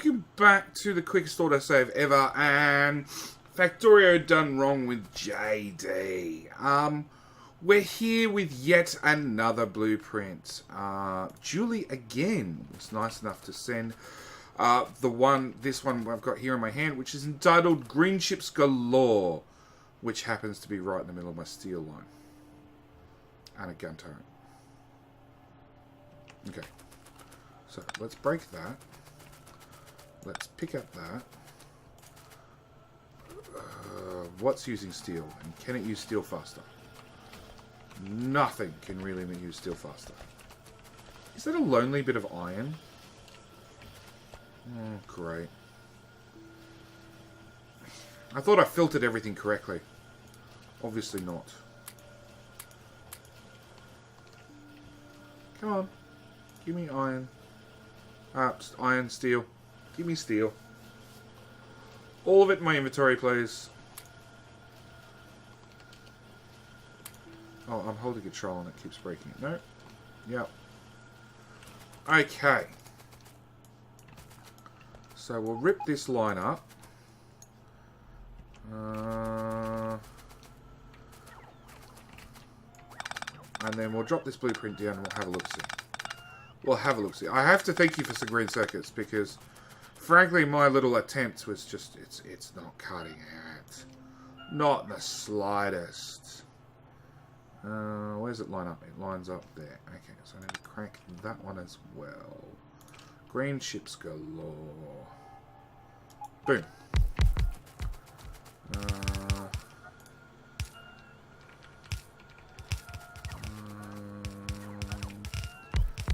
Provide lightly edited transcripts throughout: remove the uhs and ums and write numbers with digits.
Welcome back to the quickest autosave ever, and Factorio Done wrong with JD. We're here with yet another blueprint. Julie again was nice enough to send this one I've got here in my hand, which is entitled Green Ships Galore, which happens to be right in the middle of my steel line. And a gun turret. Okay. So, let's break that. Let's pick up that. What's using steel? And can it use steel faster? Nothing can really use steel faster. Is that a lonely bit of iron? Oh, great. I thought I filtered everything correctly. Obviously not. Come on. Give me iron. Iron, steel. Give me steel. All of it in my inventory, please. Oh, I'm holding control and it keeps breaking it. No? Yep. Okay. So we'll rip this line up. And then we'll drop this blueprint down and we'll have a look-see. We'll have a look-see. I have to thank you for some green circuits because, frankly, my little attempts was just, it's not cutting it. Not in the slightest. Where does it line up? It lines up there. Okay, so I need to crank that one as well. Green ships galore. Boom.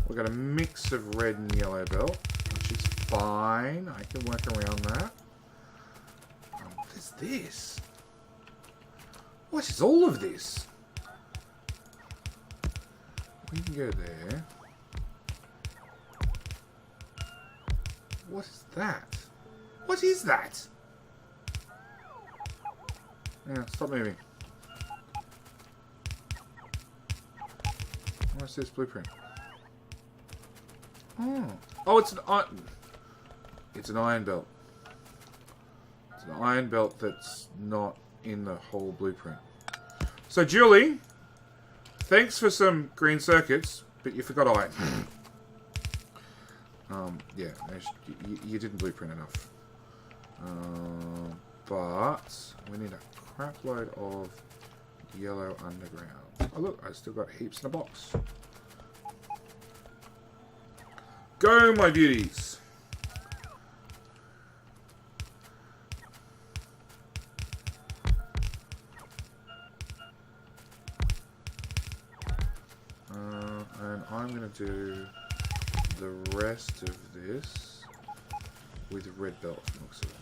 We've got a mix of red and yellow belt, which is fine. I can work around that. What is this? What is all of this? We can go there. What is that? What is that? Yeah, stop moving. What's this blueprint? Oh, it's an iron belt. It's an iron belt that's not in the whole blueprint. So, Julie, thanks for some green circuits, but you forgot iron. Yeah, you didn't blueprint enough. But we need a crap load of yellow underground. Oh look, I still got heaps in a box. Go, my beauties! And I'm going to do the rest of this with red belt, looks like.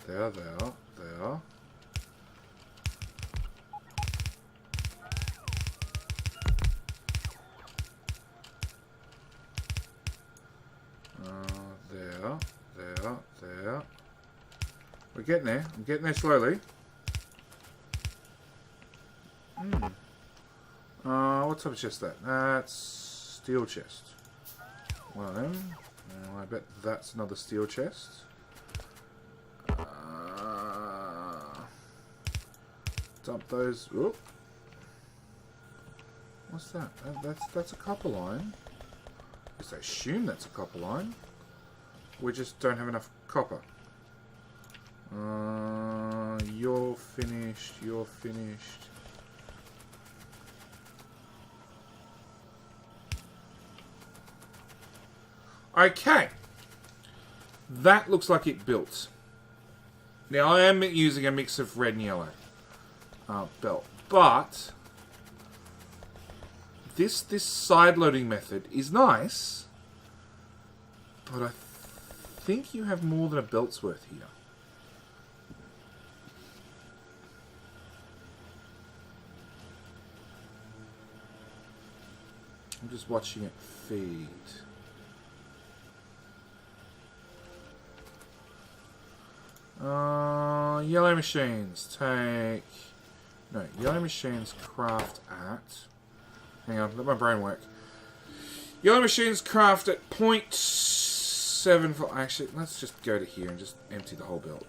There. There. We're getting there. I'm getting there slowly. What type of chest is that? That's steel chest. One of them. I bet that's another steel chest. Dump those. Oop. What's that? That's a copper line. At least I assume that's a copper line. We just don't have enough copper. You're finished. You're finished. Okay. That looks like it built. Now I am using a mix of red and yellow belt, but this side loading method is nice, but I think you have more than a belt's worth here. I'm just watching it feed. Yellow machines take No, yellow machines craft at... Hang on, let my brain work. Yellow machines craft at 0.74... Actually, let's just go to here and just empty the whole belt.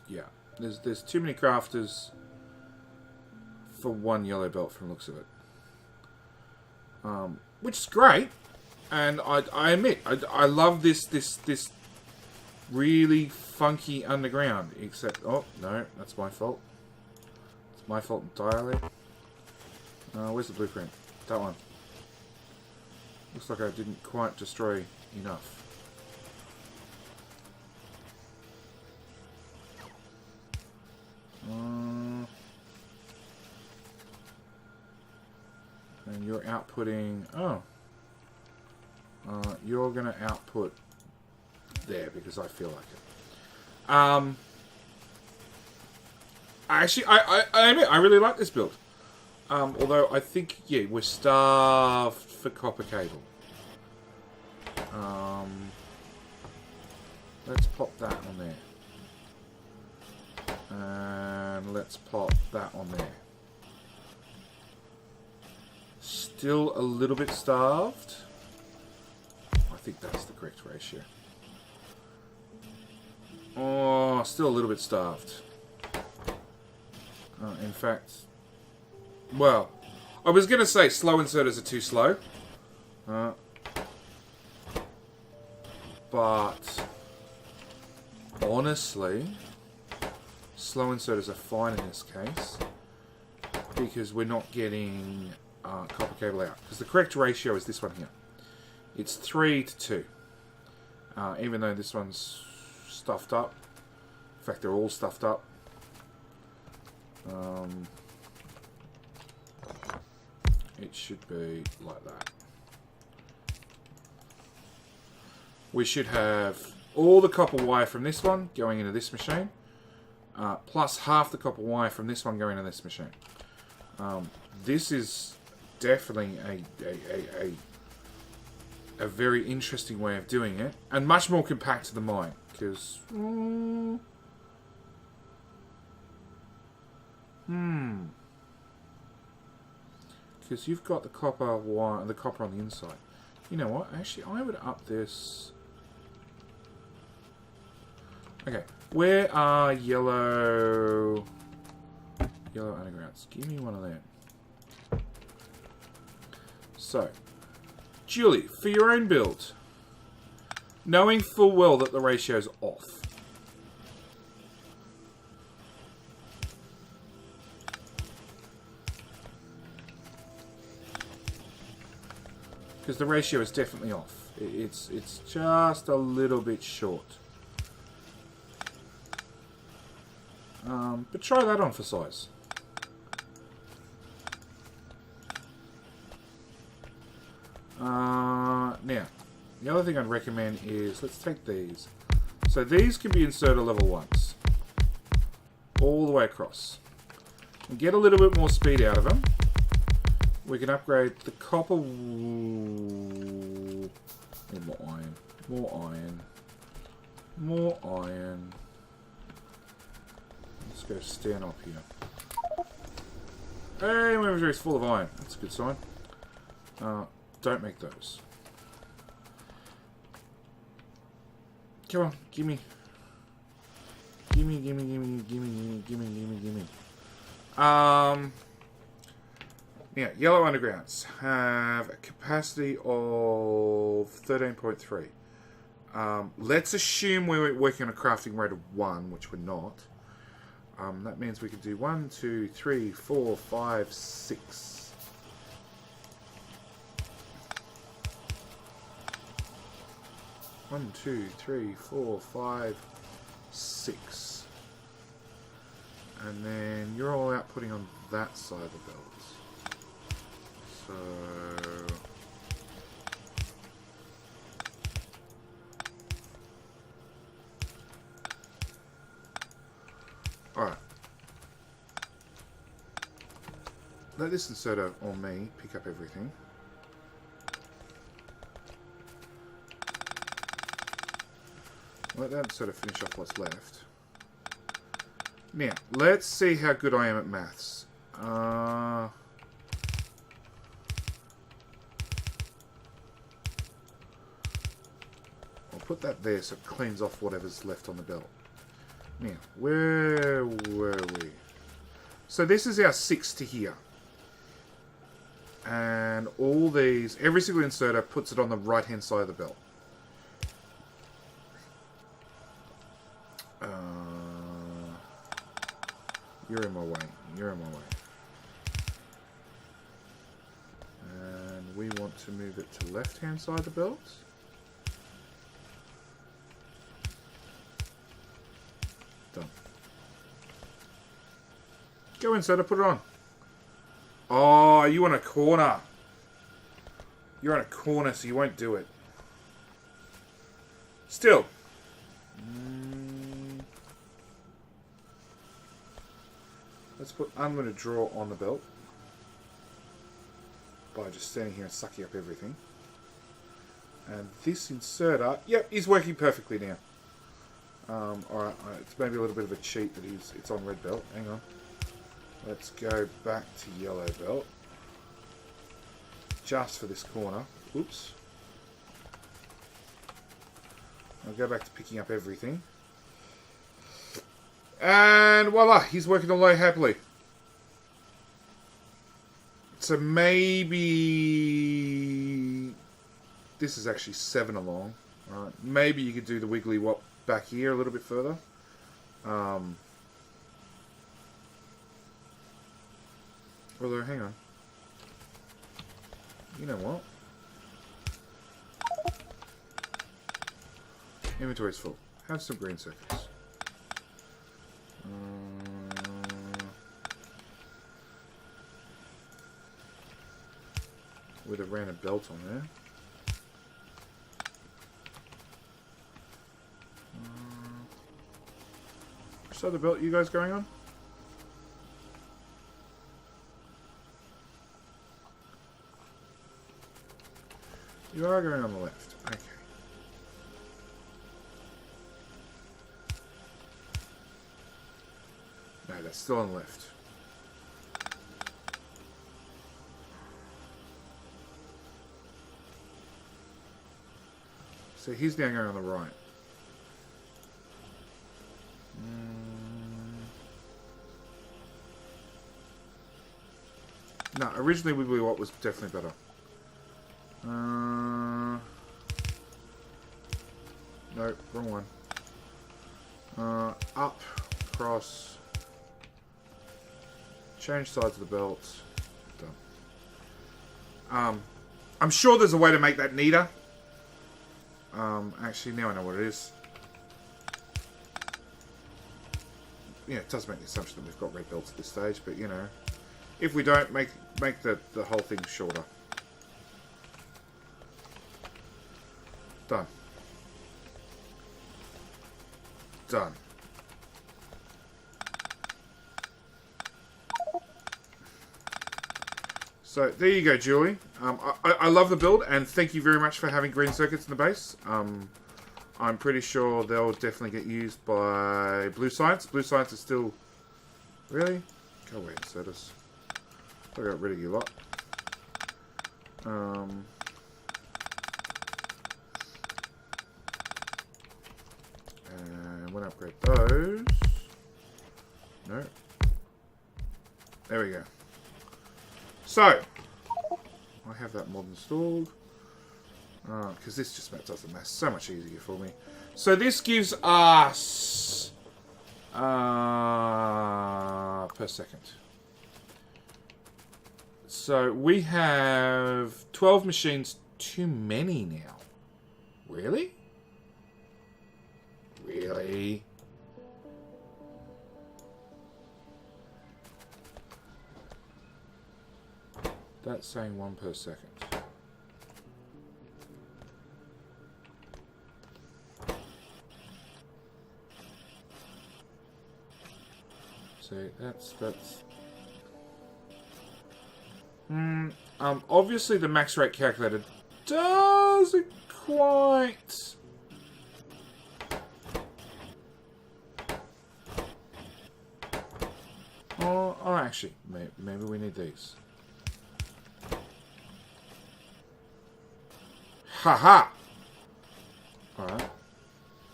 Yeah, there's too many crafters for one yellow belt from the looks of it. Which is great, and I admit I love this really funky underground. Except, oh no, that's my fault. It's my fault entirely. Where's the blueprint? That one. Looks like I didn't quite destroy enough. And you're outputting... Oh. You're going to output there because I feel like it. Actually, I admit, I really like this build. Although I think, yeah, we're starved for copper cable. Let's pop that on there. And let's pop that on there. Still a little bit starved. I think that's the correct ratio. Oh, still a little bit starved. In fact, well, I was going to say slow inserters are too slow. But honestly, slow inserters are fine in this case because we're not getting copper cable out. Because the correct ratio is this one here. It's 3 to 2. Even though this one's stuffed up. In fact, they're all stuffed up. It should be like that. We should have all the copper wire from this one going into this machine. Plus half the copper wire from this one going into this machine. This is definitely a very interesting way of doing it, and much more compact than mine, because because you've got the copper wire, the copper on the inside. You know what? Actually, I would up this. Okay, where are yellow undergrounds? Give me one of them. So, Julie, for your own build, knowing full well that the ratio's off, because the ratio is definitely off. It's just a little bit short. But try that on for size. Now, the other thing I'd recommend is, let's take these. So these can be inserted level 1s. All the way across. And get a little bit more speed out of them. We can upgrade the copper... More iron. More iron. More iron. Let's go stand up here. Hey, my inventory's full of iron. That's a good sign. Don't make those. Come on, gimme. Gimme. Yeah, yellow undergrounds have a capacity of 13.3. Let's assume we're working on a crafting rate of 1, which we're not. That means we can do 1, 2, 3, 4, 5, 6. One, 2, 3, 4, 5, 6. And then you're all outputting on that side of the belt. So... Alright. Let this inserter, or me, pick up everything. Let that sort of finish off what's left. Now, let's see how good I am at maths. I'll put that there so it cleans off whatever's left on the belt. Now, where were we? So this is our 6 to here. And all these, every single inserter puts it on the right hand side of the belt. You're in my way. You're in my way. And we want to move it to left hand side of the belt. Done. Go inserter, put it on. Oh, you want a corner. You're on a corner, so you won't do it. Still. Let's put I'm going to draw on the belt by just standing here and sucking up everything. And this inserter, yep, is working perfectly now. Alright, it's maybe a little bit of a cheat that it's on red belt. Hang on. Let's go back to yellow belt. Just for this corner. Oops. I'll go back to picking up everything. And voila, he's working away happily. So maybe this is actually 7 along. Right. Maybe you could do the wiggly wop back here a little bit further. Although, hang on. You know what? Inventory's full. Have some green circuits. With a random belt on there. Which side of the belt you guys going on? You are going on the left. Okay. No, that's still on the left. So he's now going on the right. No, originally Wiggly Wop was definitely better. No, wrong one. Up, across, change sides of the belt. Done. I'm sure there's a way to make that neater. Actually, now I know what it is. Yeah, it does make the assumption that we've got red belts at this stage, but you know, if we don't, make the whole thing shorter. Done. Done. So there you go, Julie. I love the build, and thank you very much for having green circuits in the base. I'm pretty sure they'll definitely get used by Blue Science. Blue Science is still... Really? Go away, Insertus. I got rid of you lot. And we'll upgrade those. No. There we go. So, I have that mod installed. Because this just does the math so much easier for me. So this gives us... per second. So we have 12 machines too many now. Really? Really? That's saying 1 per second. So that's obviously the max rate calculator doesn't quite Oh, actually, maybe we need these. Haha! Alright.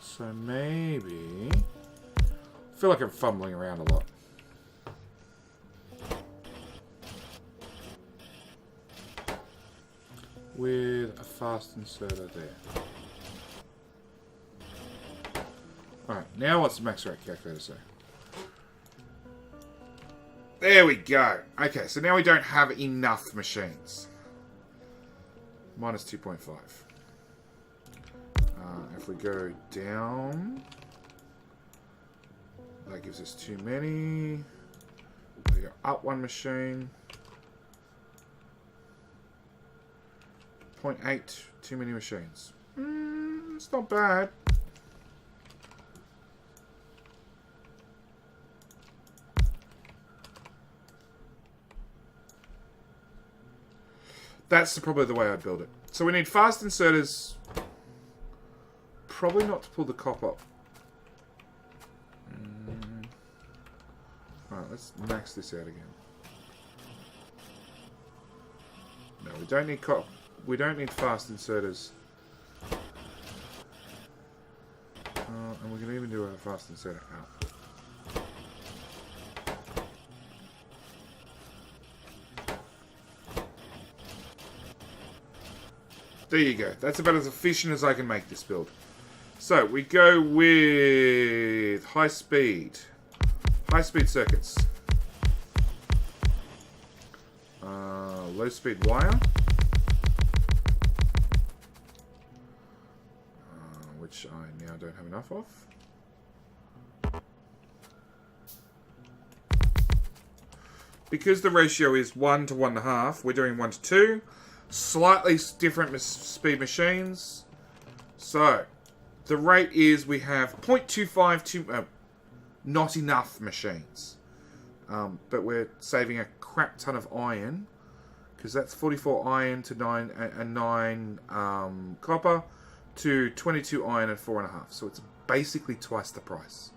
So maybe... I feel like I'm fumbling around a lot. With a fast inserter there. Alright, now what's the max rate calculator say? There we go. Okay, so now we don't have enough machines. Minus 2.5. If we go down, that gives us too many. We go up one machine. 0.8, too many machines. It's not bad. That's probably the way I'd build it. So we need fast inserters. Probably not to pull the copper. Alright, let's max this out again. No, we don't need copper. We don't need fast inserters. And we can even do a fast inserter output. There you go. That's about as efficient as I can make this build. So, we go with high speed. High speed circuits. Low speed wire. Which I now don't have enough of. Because the ratio is 1 to 1.5, we're doing 1 to 2. Slightly different speed machines. So, the rate is we have 0.25 to not enough machines. But we're saving a crap ton of iron. Because that's 44 iron to 9 copper to 22 iron and 4.5. So it's basically twice the price.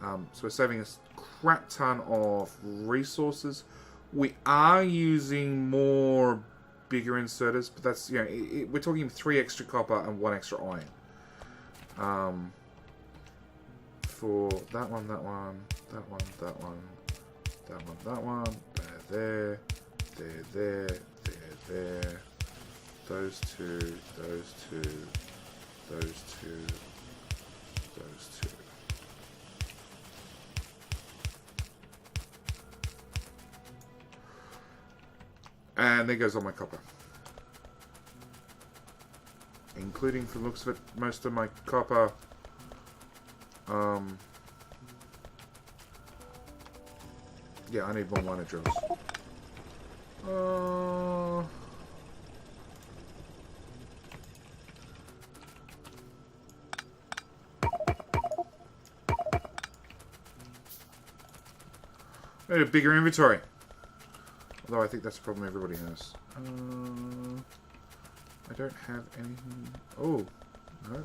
So we're saving a crap ton of resources. We are using more bigger inserters, but that's, you know, we're talking 3 extra copper and 1 extra iron. For that one, that one, that one, that one, that one, that one, there, there, those two, those two, those two, those two. And there goes all my copper. Including, from the looks of it, most of my copper. Yeah, I need more miner drills. I need a bigger inventory. Although I think that's a problem everybody has. I don't have anything. Oh, no.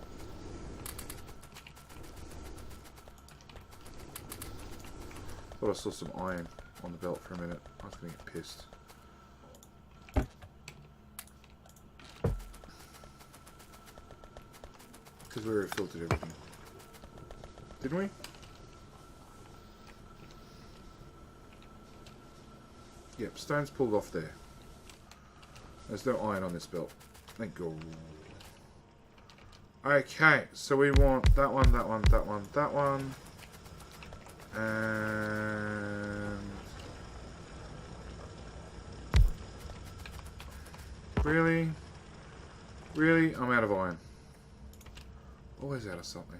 Thought I saw some iron on the belt for a minute. I was going to get pissed. Because we already filtered everything. Didn't we? Yep, stone's pulled off there. There's no iron on this belt. Thank God. Okay, so we want that one, that one, that one, that one. And... Really? Really? I'm out of iron. Always out of something.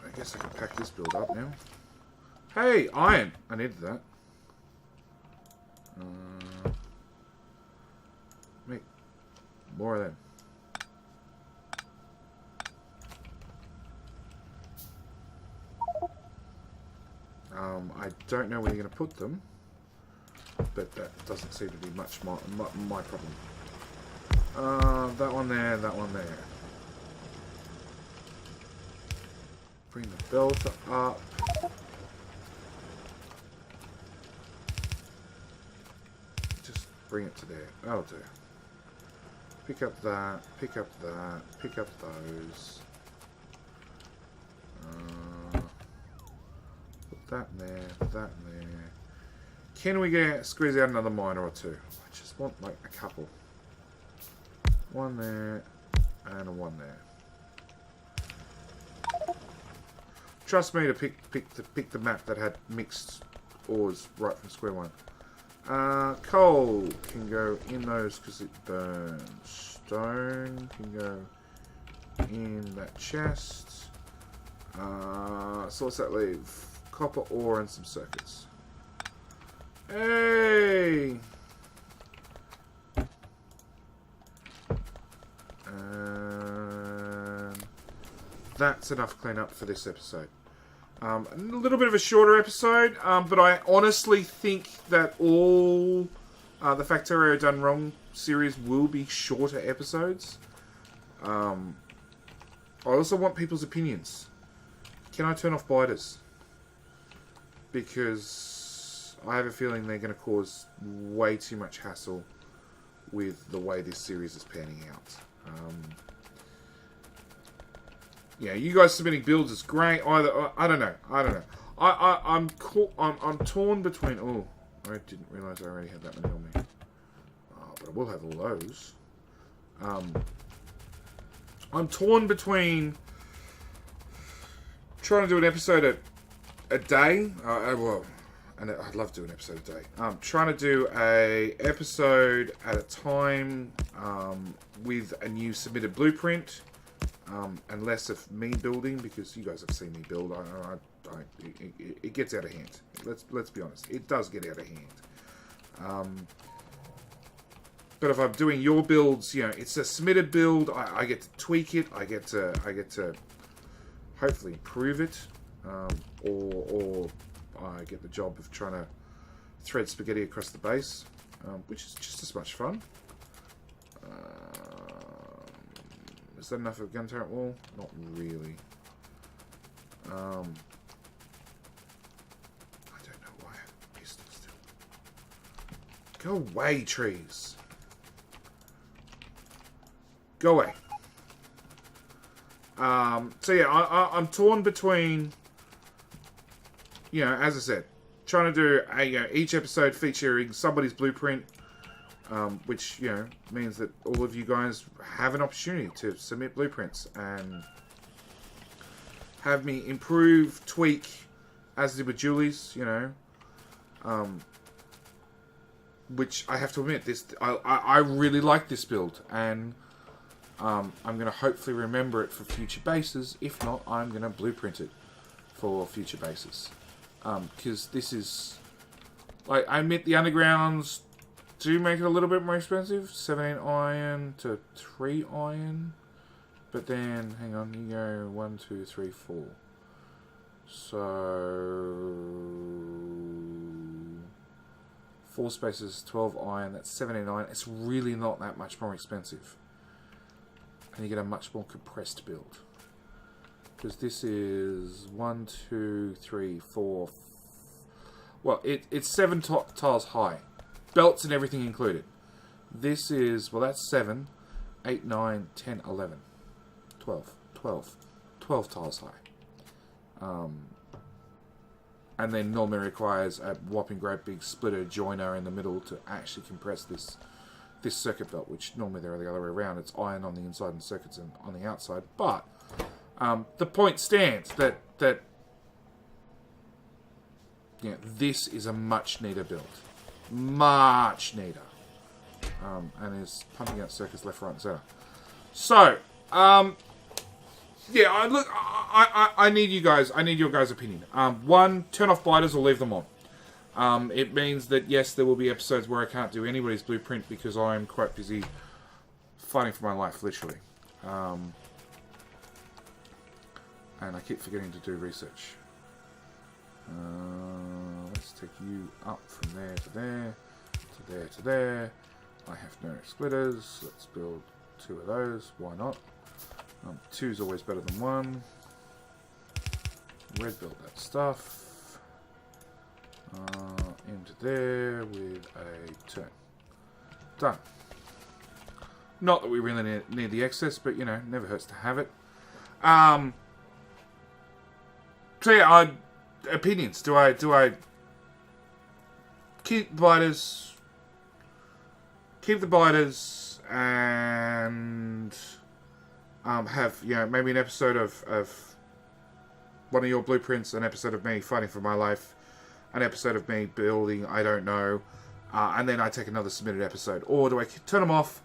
I guess I can pack this build up now. Hey, iron! I needed that. Make more of them. I don't know where you're going to put them, but that doesn't seem to be much my problem. That one there, that one there. Bring the belt up. Just bring it to there. That'll do. Pick up that, pick up that, pick up those. Put that in there, put that in there. Can we squeeze out another miner or two? I just want like a couple. One there, and one there. Trust me to pick the map that had mixed ores right from square one. Coal can go in those because it burns. Stone can go in that chest. So what's that leave? Copper ore and some circuits. Hey! That's enough cleanup for this episode. A little bit of a shorter episode, but I honestly think that all the Factorio Done Wrong series will be shorter episodes. I also want people's opinions. Can I turn off biters? Because I have a feeling they're going to cause way too much hassle with the way this series is panning out. Yeah, you guys submitting builds is great. Either I don't know. I'm torn between. Oh, I didn't realise I already had that many on me. Oh, but I will have all those. I'm torn between trying to do an episode a day. Well, and I'd love to do an episode a day. Trying to do a episode at a time with a new submitted blueprint. And less of me building, because you guys have seen me build. It gets out of hand. Let's be honest. It does get out of hand. But if I'm doing your builds, you know, it's a submitted build. I get to tweak it. I get to hopefully improve it, or I get the job of trying to thread spaghetti across the base, which is just as much fun. Is that enough of a gun turret wall? Not really. I don't know why I have pistols still. Go away, trees. Go away. So yeah, I'm torn between, you know, as I said, trying to do each episode featuring somebody's blueprint. Which, you know, means that all of you guys have an opportunity to submit blueprints and have me improve, tweak, as I did with Julie's, you know. Which I have to admit, I really like this build, and I'm going to hopefully remember it for future bases. If not, I'm going to blueprint it for future bases. Because this is, like, I admit the undergrounds do make it a little bit more expensive, 17 iron to 3 iron, but then hang on, you go 1, 2, 3, 4. So 4 spaces, 12 iron. That's 17 iron. It's really not that much more expensive, and you get a much more compressed build. Because this is 1, 2, 3, 4. Well, it's 7 tiles high. Belts and everything included. This is, well, that's 7, 8, 9, 10, 11, 12 tiles high. And then normally requires a whopping great big splitter joiner in the middle to actually compress this circuit belt, which normally they're the other way around. It's iron on the inside and circuits on the outside. But the point stands that you know, this is a much neater build. Much neater, and is pumping out circuits left, right, and center. So, yeah, I need you guys. I need your guys' opinion. 1, turn off biters or leave them on. It means that yes, there will be episodes where I can't do anybody's blueprint because I am quite busy fighting for my life, literally. And I keep forgetting to do research. Let's take you up from there to there, to there to there. I have no splitters. Let's build 2 of those. Why not? 2's always better than 1. Red build that stuff. Into there with a turn. Done. Not that we really need the excess, but you know, never hurts to have it. So yeah, opinions. Do I keep biters? Keep the biters and have, you know, maybe an episode of one of your blueprints, an episode of me fighting for my life, an episode of me building, I don't know, and then I take another submitted episode. Or do I turn them off,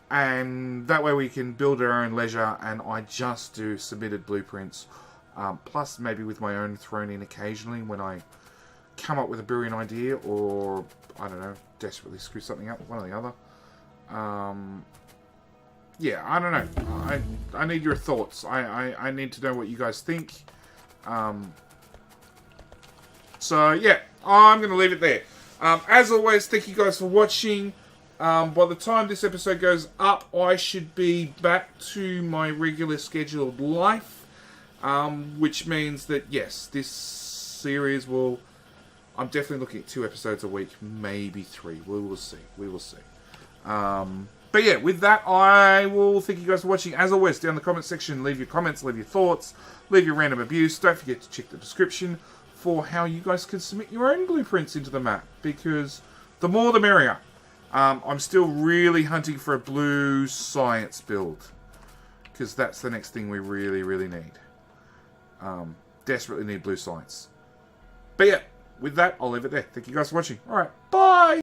and that way we can build our own leisure, and I just do submitted blueprints, plus maybe with my own thrown in occasionally when I come up with a brilliant idea, or, I don't know, desperately screw something up, one or the other. Yeah, I don't know. I need your thoughts. I need to know what you guys think. So, yeah, I'm going to leave it there. As always, thank you guys for watching. By the time this episode goes up, I should be back to my regular scheduled life. Which means that, yes, this series will... I'm definitely looking at 2 episodes a week, maybe 3. We will see. We will see. But yeah, with that, I will thank you guys for watching. As always, down in the comment section, leave your comments, leave your thoughts, leave your random abuse. Don't forget to check the description for how you guys can submit your own blueprints into the map, because the more the merrier. I'm still really hunting for a blue science build, because that's the next thing we really, really need. Desperately need blue science. But yeah, with that, I'll leave it there. Thank you guys for watching. Alright, bye!